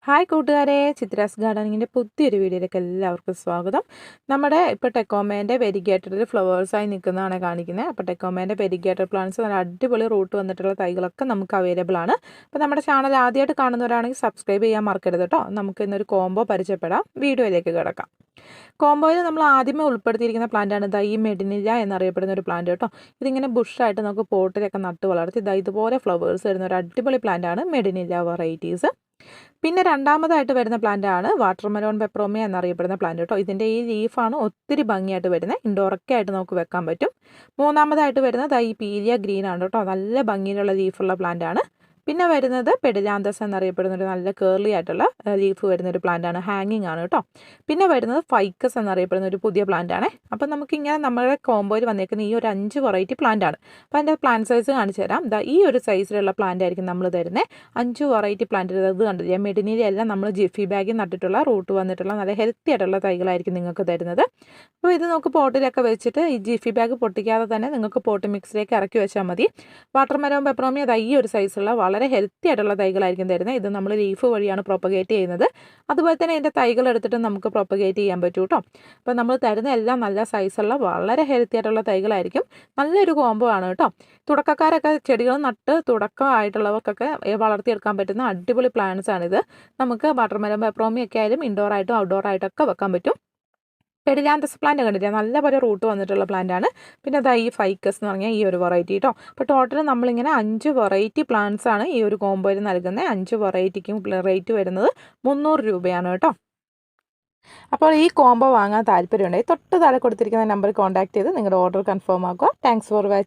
Hi കൂട്ടുകാരെ, ചിത്രാസ് ഗാർഡനിങ്ങിൻ്റെ പുതിയൊരു വീഡിയോയിലേക്ക് എല്ലാവർക്കും സ്വാഗതം. നമ്മുടെ ഇപ്പോൾ ടെക്കോമേൻ്റെ വെരിഗേറ്റഡിൽ ഫ്ലവേഴ്സായി നിൽക്കുന്നതാണ് കാണിക്കുന്നത്. അപ്പോൾ ടെക്കോമേൻ്റെ വെരിഗേറ്റഡ് പ്ലാന്റ്സ് നല്ല അടിപൊളി റൂട്ട് വന്നിട്ടുള്ള തൈകളൊക്കെ നമുക്ക് അവൈലബിൾ ആണ്. അപ്പോൾ നമ്മുടെ ചാനൽ ആദ്യമായിട്ട് കാണുന്നവരാണെങ്കിൽ സബ്സ്ക്രൈബ് ചെയ്യാൻ മറക്കരുത് കേട്ടോ. നമുക്ക് ഇന്നൊരു കോംബോ പരിചയപ്പെടാം. വീഡിയോയിലേക്ക് കിടക്കാം. കോംബോയിൽ നമ്മൾ ആദ്യമേ ഉൾപ്പെടുത്തിയിരിക്കുന്ന പ്ലാന്റാണ് ഈ മെഡിനില്ല എന്നറിയപ്പെടുന്ന ഒരു പ്ലാന്റ് കേട്ടോ. ഇതിങ്ങനെ ബുഷായിട്ട് നമുക്ക് പോട്ടിലൊക്കെ നട്ട് വളർത്തി ഇതുപോലെ ഫ്ലവേഴ്സ് വരുന്ന ഒരു അടിപൊളി പ്ലാന്റാണ് മെഡിനില്ല വെറൈറ്റീസ്. പിന്നെ രണ്ടാമതായിട്ട് വരുന്ന പ്ലാന്റ് ആണ് വാട്ടർമെലോൺ പെപ്പറോമിയ എന്നറിയപ്പെടുന്ന പ്ലാന്റ് കേട്ടോ. ഇതിൻ്റെ ഈ ലീഫാണ് ഒത്തിരി ഭംഗിയായിട്ട് വരുന്നത്, ഇൻഡോറൊക്കെ ആയിട്ട് നമുക്ക് വെക്കാൻ പറ്റും. മൂന്നാമതായിട്ട് വരുന്നത് ഈ പീലിയ ഗ്രീൻ ആണ് കേട്ടോ. നല്ല ഭംഗിയിലുള്ള ലീഫുള്ള പ്ലാന്റ് ആണ്. പിന്നെ വരുന്നത് പെഡിലാന്തസ് എന്നറിയപ്പെടുന്ന ഒരു നല്ല കേർലി ആയിട്ടുള്ള ലീഫ് വരുന്ന ഒരു പ്ലാന്റ് ആണ്, ഹാങ്ങിങ് ആണ് കേട്ടോ. പിന്നെ വരുന്നത് ഫൈക്കസ് എന്നറിയപ്പെടുന്ന ഒരു പുതിയ പ്ലാന്റ് ആണ്. അപ്പം നമുക്കിങ്ങനെ നമ്മുടെ കോംബോയിൽ വന്നേക്കുന്ന ഈ ഒരു 5 വെറൈറ്റി പ്ലാന്റ് ആണ്. അപ്പോൾ അതിൻ്റെ പ്ലാന്റ് സൈസ് കാണിച്ചു തരാം. ഈ ഒരു സൈസിലുള്ള പ്ലാന്റ് ആയിരിക്കും നമ്മൾ തരുന്നത്. 5 വെറൈറ്റി പ്ലാന്റ് ഇത് കണ്ടില്ല, മെഡിനിലെല്ലാം നമ്മൾ ജിഫി ബാഗിൽ നട്ടിട്ടുള്ള റൂട്ട് വന്നിട്ടുള്ള നല്ല ഹെൽത്തി ആയിട്ടുള്ള തൈകളായിരിക്കും നിങ്ങൾക്ക് തരുന്നത്. അപ്പോൾ ഇത് നമുക്ക് പോട്ടിലൊക്കെ വെച്ചിട്ട് ഈ ജിഫി ബാഗ് പൊട്ടിക്കാതെ തന്നെ നിങ്ങൾക്ക് പോട്ട് മിക്സിലേക്ക് ഇറക്കി വെച്ചാൽ മതി. വാട്ടർമെലോൺ പെപ്പറോമിയ ഈ ഒരു സൈസുള്ള വളരെ ഹെൽത്തി ആയിട്ടുള്ള തൈകളായിരിക്കും തരുന്നത്. ഇത് നമ്മൾ ലീഫ് വഴിയാണ് പ്രൊപ്പഗേറ്റ് ചെയ്യുന്നത്. അതുപോലെ തന്നെ ഇതിൻ്റെ തൈകൾ എടുത്തിട്ട് നമുക്ക് പ്രൊപ്പഗേറ്റ് ചെയ്യാൻ പറ്റും കേട്ടോ. അപ്പോൾ നമ്മൾ തരുന്ന എല്ലാം നല്ല സൈസുള്ള വളരെ ഹെൽത്തി ആയിട്ടുള്ള തൈകളായിരിക്കും. നല്ലൊരു കോംബോ ആണ് കേട്ടോ. തുടക്കക്കാരൊക്കെ ചെടികൾ നട്ട് തുടക്കമായിട്ടുള്ളവർക്കൊക്കെ വളർത്തിയെടുക്കാൻ പറ്റുന്ന അടിപൊളി പ്ലാന്റ്സ് ആണിത്. നമുക്ക് വാട്ടർമെലോൺ പെപ്പറോമിയ ഒക്കെ ആയാലും ഇൻഡോർ ആയിട്ടും ഔട്ട്ഡോർ ആയിട്ടൊക്കെ വെക്കാൻ പറ്റും. പെഡിലാന്തസ് പ്ലാന്റ് കണ്ടില്ല, നല്ല പോലെ റൂട്ട് വന്നിട്ടുള്ള പ്ലാന്റ് ആണ്. പിന്നെ ഈ ഫൈക്കസ് എന്ന് പറഞ്ഞാൽ ഈ ഒരു വെറൈറ്റി കേട്ടോ. അപ്പോൾ ടോട്ടൽ നമ്മളിങ്ങനെ 5 വെറൈറ്റി പ്ലാന്റ്സ് ആണ് ഈ ഒരു കോംബോയിൽ നൽകുന്നത്. 5 വെറൈറ്റിക്കും റേറ്റ് വരുന്നത് 300 രൂപയാണ് കേട്ടോ. അപ്പോൾ ഈ കോംബോ വാങ്ങാൻ താല്പര്യമുണ്ടെങ്കിൽ തൊട്ട് താഴെ കൊടുത്തിരിക്കുന്ന നമ്പറിൽ കോൺടാക്ട് ചെയ്ത് നിങ്ങളുടെ ഓർഡർ കൺഫേം ആക്കുക. Thanks for watching.